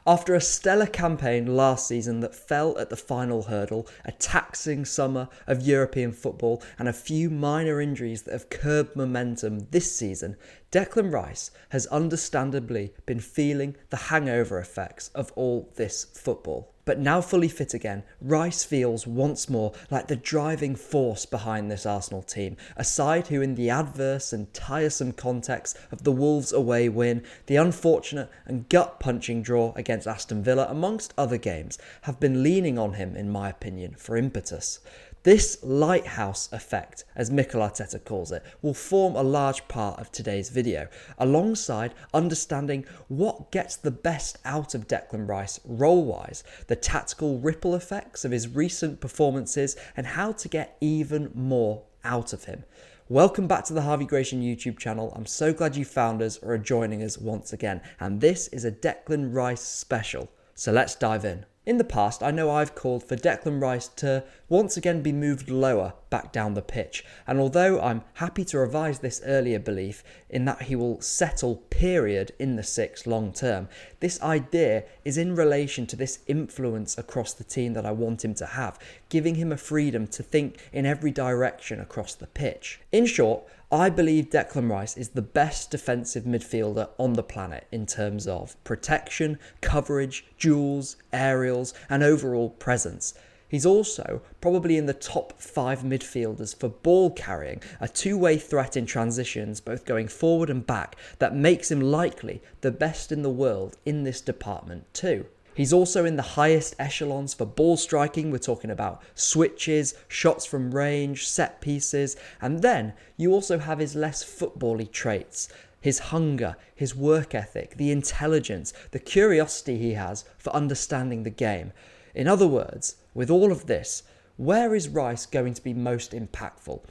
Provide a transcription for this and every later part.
After a stellar campaign last season that fell at the final hurdle, a taxing summer of European football and a few minor injuries that have curbed momentum this season, Declan Rice has understandably been feeling the hangover effects of all this football. But now fully fit again, Rice feels once more like the driving force behind this Arsenal team, a side who in the adverse and tiresome context of the Wolves away win, the unfortunate and gut-punching draw against Aston Villa, amongst other games, have been leaning on him, in my opinion, for impetus. This lighthouse effect, as Mikel Arteta calls it, will form a large part of today's video, alongside understanding what gets the best out of Declan Rice role-wise, the tactical ripple effects of his recent performances, and how to get even more out of him. Welcome back to the Harvey Gratian YouTube channel. I'm so glad you found us or are joining us once again, and this is a Declan Rice special, so let's dive in. In the past, I know I've called for Declan Rice to once again be moved lower back down the pitch, and although I'm happy to revise this earlier belief in that he will settle period in the six long term, this idea is in relation to this influence across the team that I want him to have, giving him a freedom to think in every direction across the pitch. In short, I believe Declan Rice is the best defensive midfielder on the planet in terms of protection, coverage, duels, aerials, and overall presence. He's also probably in the top 5 midfielders for ball carrying, a two-way threat in transitions, both going forward and back, that makes him likely the best in the world in this department too. He's also in the highest echelons for ball striking. We're talking about switches, shots from range, set pieces, and then you also have his less football-y traits. His hunger, his work ethic, the intelligence, the curiosity he has for understanding the game. In other words, with all of this, where is Rice going to be most impactful?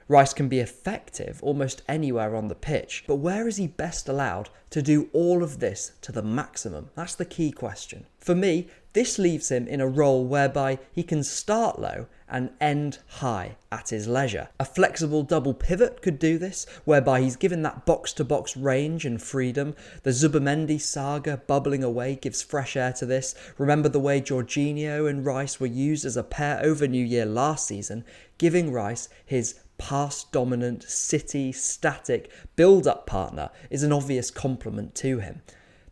Rice can be effective almost anywhere on the pitch, but where is he best allowed to do all of this to the maximum? That's the key question. For me, this leaves him in a role whereby he can start low and end high at his leisure. A flexible double pivot could do this, whereby he's given that box-to-box range and freedom. The Zubimendi saga bubbling away gives fresh air to this. Remember the way Jorginho and Rice were used as a pair over New Year last season, giving Rice his pass-dominant, city, static, build-up partner is an obvious compliment to him.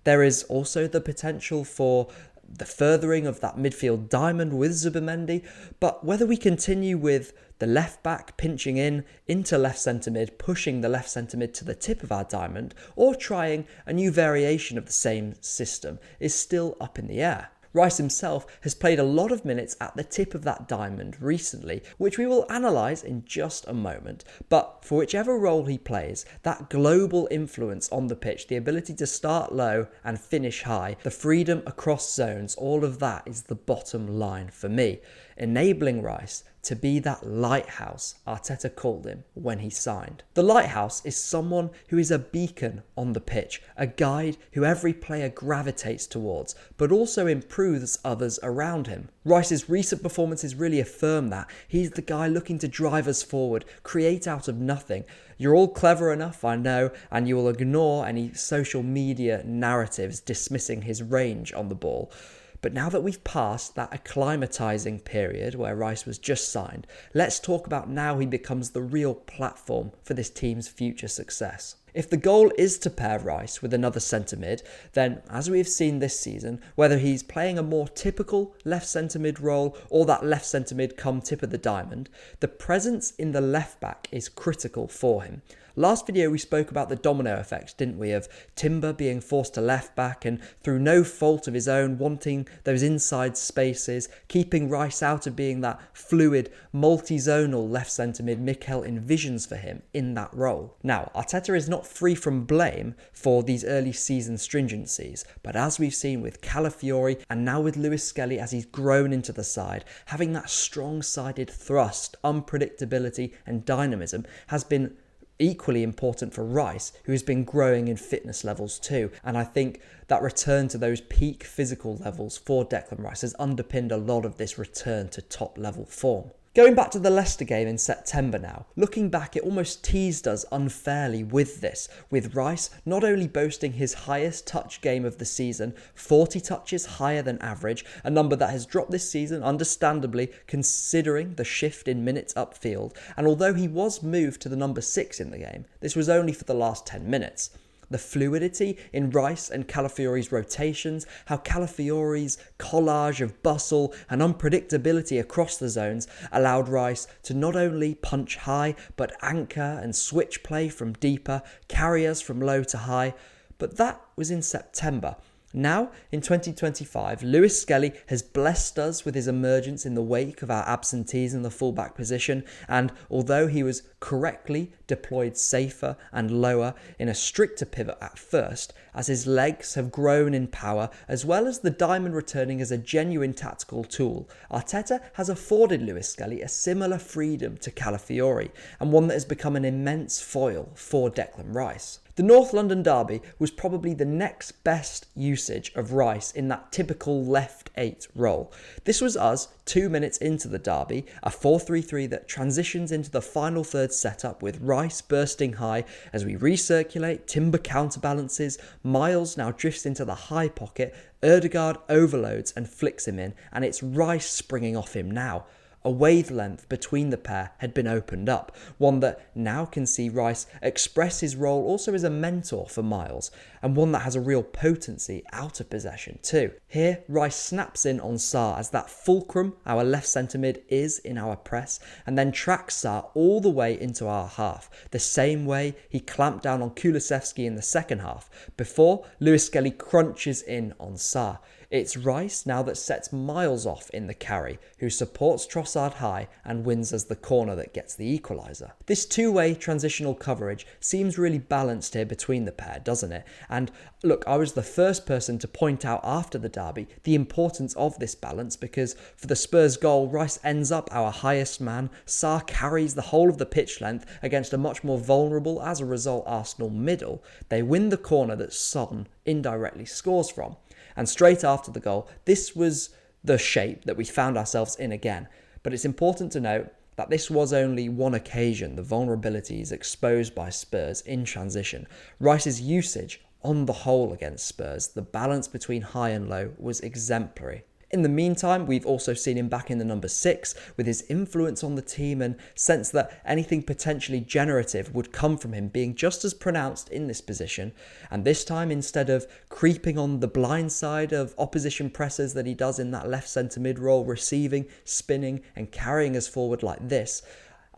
There is also the potential for the furthering of that midfield diamond with Zubimendi, but whether we continue with the left back pinching into left centre mid, pushing the left centre mid to the tip of our diamond, or trying a new variation of the same system is still up in the air. Rice himself has played a lot of minutes at the tip of that diamond recently, which we will analyse in just a moment. But for whichever role he plays, that global influence on the pitch, the ability to start low and finish high, the freedom across zones, all of that is the bottom line for me, enabling Rice to be that lighthouse Arteta called him when he signed. The lighthouse is someone who is a beacon on the pitch, a guide who every player gravitates towards, but also improves others around him. Rice's recent performances really affirm that. He's the guy looking to drive us forward, create out of nothing. You're all clever enough, I know, and you will ignore any social media narratives dismissing his range on the ball. But now that we've passed that acclimatizing period where Rice was just signed, let's talk about now he becomes the real platform for this team's future success. If the goal is to pair Rice with another centre mid, then as we've seen this season, whether he's playing a more typical left centre mid role or that left centre mid come tip of the diamond, the presence in the left back is critical for him. Last video we spoke about the domino effect, didn't we, of Timber being forced to left back and through no fault of his own wanting those inside spaces, keeping Rice out of being that fluid, multi-zonal left centre mid Mikel envisions for him in that role. Now, Arteta is not free from blame for these early season stringencies, but as we've seen with Calafiori and now with Lewis-Skelly as he's grown into the side, having that strong-sided thrust, unpredictability and dynamism has been equally important for Rice, who has been growing in fitness levels too. And I think that return to those peak physical levels for Declan Rice has underpinned a lot of this return to top level form. Going back to the Leicester game in September now, looking back it almost teased us unfairly with this, with Rice not only boasting his highest touch game of the season, 40 touches higher than average, a number that has dropped this season understandably considering the shift in minutes upfield, and although he was moved to the number 6 in the game, this was only for the last 10 minutes. The fluidity in Rice and Calafiori's rotations, how Calafiori's collage of bustle and unpredictability across the zones allowed Rice to not only punch high, but anchor and switch play from deeper, carry us from low to high. But that was in September. Now, in 2025, Lewis-Skelly has blessed us with his emergence in the wake of our absentees in the fullback position, and although he was correctly deployed safer and lower in a stricter pivot at first, as his legs have grown in power, as well as the diamond returning as a genuine tactical tool, Arteta has afforded Lewis-Skelly a similar freedom to Calafiori, and one that has become an immense foil for Declan Rice. The North London derby was probably the next best usage of Rice in that typical left 8 role. This was us 2 minutes into the derby, a 4-3-3 that transitions into the final third setup with Rice bursting high as we recirculate, Timber counterbalances, Miles now drifts into the high pocket, Ødegaard overloads and flicks him in, and it's Rice springing off him now. A wavelength between the pair had been opened up, one that now can see Rice express his role also as a mentor for Miles, and one that has a real potency out of possession too. Here, Rice snaps in on Sarr as that fulcrum our left centre mid is in our press, and then tracks Sarr all the way into our half, the same way he clamped down on Kulusevski in the second half, before Lewis-Skelly crunches in on Sarr. It's Rice now that sets Miles off in the carry, who supports Trossard high and wins as the corner that gets the equaliser. This two-way transitional coverage seems really balanced here between the pair, doesn't it? And look, I was the first person to point out after the derby the importance of this balance, because for the Spurs goal, Rice ends up our highest man, Sarr carries the whole of the pitch length against a much more vulnerable, as a result, Arsenal middle. They win the corner that Son indirectly scores from. And straight after the goal, this was the shape that we found ourselves in again. But it's important to note that this was only one occasion, the vulnerabilities exposed by Spurs in transition. Rice's usage on the whole against Spurs, the balance between high and low, was exemplary. In the meantime, we've also seen him back in the number 6 with his influence on the team, and sense that anything potentially generative would come from him being just as pronounced in this position. And this time, instead of creeping on the blind side of opposition pressers that he does in that left centre mid role, receiving, spinning and carrying us forward like this,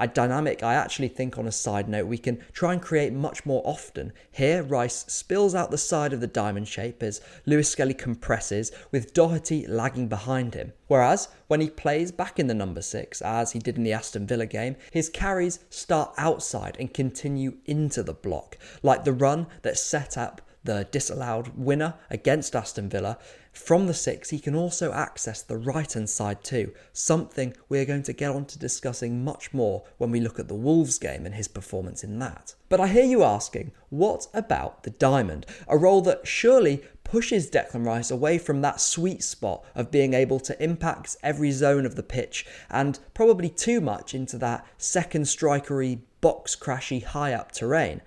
a dynamic I actually think, on a side note, we can try and create much more often. Here, Rice spills out the side of the diamond shape as Lewis-Skelly compresses, with Doherty lagging behind him. Whereas, when he plays back in the number 6, as he did in the Aston Villa game, his carries start outside and continue into the block, like the run that set up the disallowed winner against Aston Villa. From the 6, he can also access the right-hand side too, something we're going to get on to discussing much more when we look at the Wolves game and his performance in that. But I hear you asking, what about the diamond? A role that surely pushes Declan Rice away from that sweet spot of being able to impact every zone of the pitch, and probably too much into that second strikery, box crashy, high-up terrain.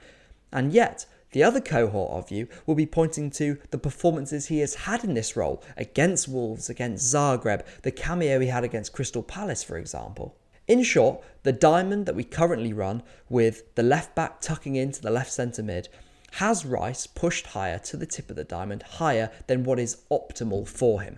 And yet, the other cohort of you will be pointing to the performances he has had in this role against Wolves, against Zagreb, the cameo he had against Crystal Palace, for example. In short, the diamond that we currently run, with the left back tucking into the left centre mid, has Rice pushed higher to the tip of the diamond, higher than what is optimal for him.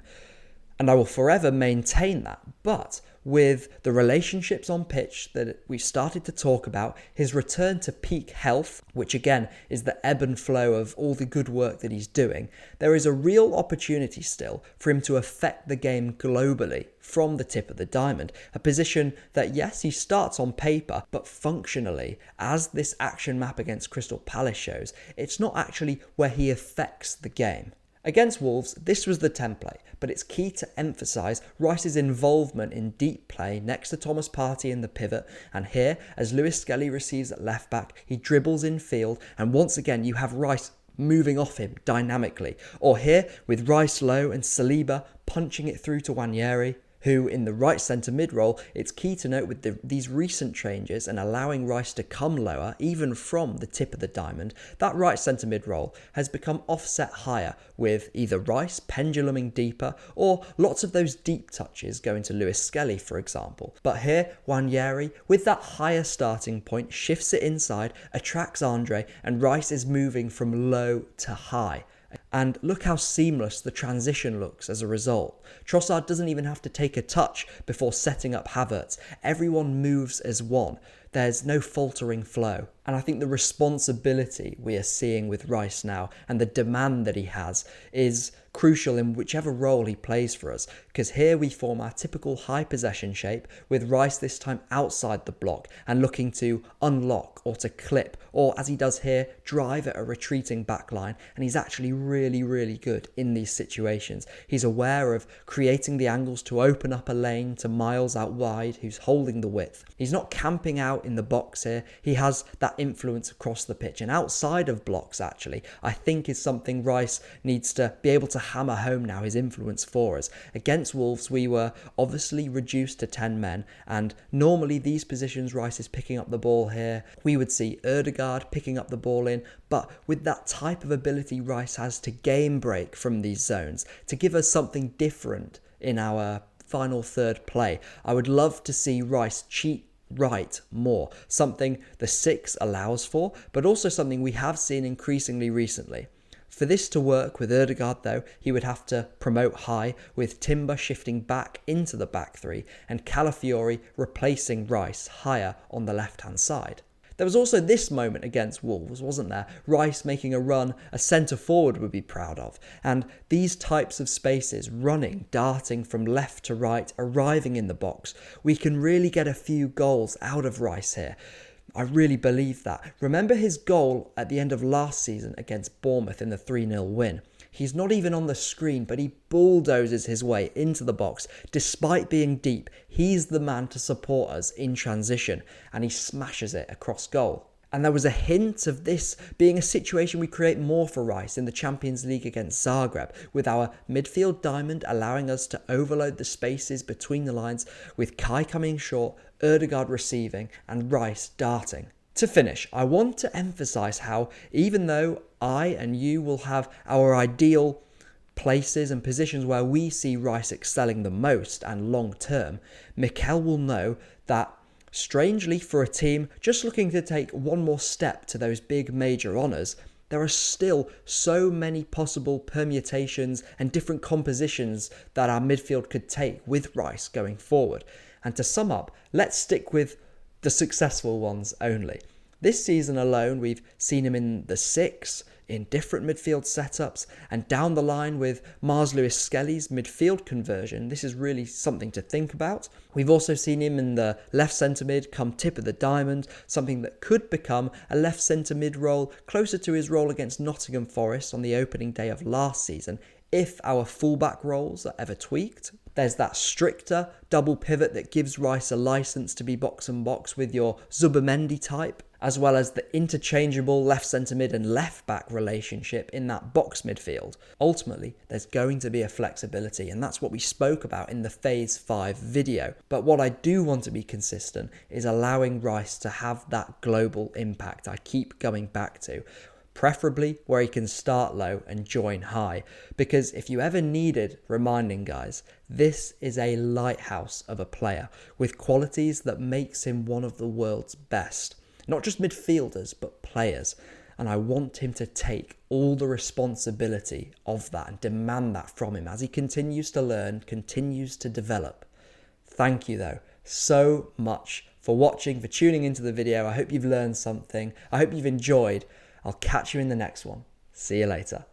And I will forever maintain that, but with the relationships on pitch that we've started to talk about, his return to peak health, which again is the ebb and flow of all the good work that he's doing, there is a real opportunity still for him to affect the game globally from the tip of the diamond. A position that, yes, he starts on paper, but functionally, as this action map against Crystal Palace shows, it's not actually where he affects the game. Against Wolves, this was the template, but it's key to emphasise Rice's involvement in deep play next to Thomas Partey in the pivot, and here, as Lewis-Skelly receives at left back, he dribbles in field, and once again you have Rice moving off him dynamically. Or here, with Rice low and Saliba punching it through to Nwaneri, who in the right centre mid role, it's key to note with these recent changes and allowing Rice to come lower, even from the tip of the diamond, that right centre mid role has become offset higher with either Rice penduluming deeper or lots of those deep touches going to Lewis-Skelly, for example. But here, Nwaneri, with that higher starting point, shifts it inside, attracts Andre, and Rice is moving from low to high. And look how seamless the transition looks as a result. Trossard doesn't even have to take a touch before setting up Havertz. Everyone moves as one. There's no faltering flow. And I think the responsibility we are seeing with Rice now and the demand that he has is crucial in whichever role he plays for us, because here we form our typical high possession shape with Rice this time outside the block and looking to unlock or to clip, or as he does here, drive at a retreating back line, and he's actually really good in these situations. He's aware of creating the angles to open up a lane to Miles out wide, who's holding the width. He's not camping out in the box here. He has that influence across the pitch and outside of blocks, actually, I think is something Rice needs to be able to hammer home now, his influence for us. Against Wolves, we were obviously reduced to 10 men, and normally these positions Rice is picking up the ball here. We would see Ødegaard picking up the ball in, but with that type of ability Rice has to game break from these zones, to give us something different in our final third play, I would love to see Rice cheat right more, something the 6 allows for, but also something we have seen increasingly recently. For this to work with Ødegaard though, he would have to promote high, with Timber shifting back into the back 3 and Calafiori replacing Rice higher on the left hand side. There was also this moment against Wolves, wasn't there? Rice making a run a centre forward would be proud of. And these types of spaces, running, darting from left to right, arriving in the box, we can really get a few goals out of Rice here. I really believe that. Remember his goal at the end of last season against Bournemouth in the 3-0 win. He's not even on the screen, but he bulldozes his way into the box. Despite being deep, he's the man to support us in transition, and he smashes it across goal. And there was a hint of this being a situation we create more for Rice in the Champions League against Zagreb, with our midfield diamond allowing us to overload the spaces between the lines, with Kai coming short, Ødegaard receiving, and Rice darting. To finish, I want to emphasise how, even though I and you will have our ideal places and positions where we see Rice excelling the most and long term, Mikel will know that, strangely for a team just looking to take one more step to those big major honours, there are still so many possible permutations and different compositions that our midfield could take with Rice going forward. And to sum up, let's stick with the successful ones only. This season alone, we've seen him in the 6, in different midfield setups, and down the line with Lewis-Skelly's midfield conversion. This is really something to think about. We've also seen him in the left centre mid come tip of the diamond, something that could become a left centre mid role closer to his role against Nottingham Forest on the opening day of last season, if our fullback roles are ever tweaked. There's that stricter double pivot that gives Rice a licence to be box and box with your Zubimendi type, as well as the interchangeable left centre mid and left back relationship in that box midfield. Ultimately, there's going to be a flexibility, and that's what we spoke about in the Phase 5 video. But what I do want to be consistent is allowing Rice to have that global impact I keep going back to. Preferably where he can start low and join high, because if you ever needed reminding, guys, this is a lighthouse of a player with qualities that makes him one of the world's best. Not just midfielders, but players. And I want him to take all the responsibility of that and demand that from him as he continues to learn, continues to develop. Thank you, though, so much for watching, for tuning into the video. I hope you've learned something. I hope you've enjoyed. I'll catch you in the next one. See you later.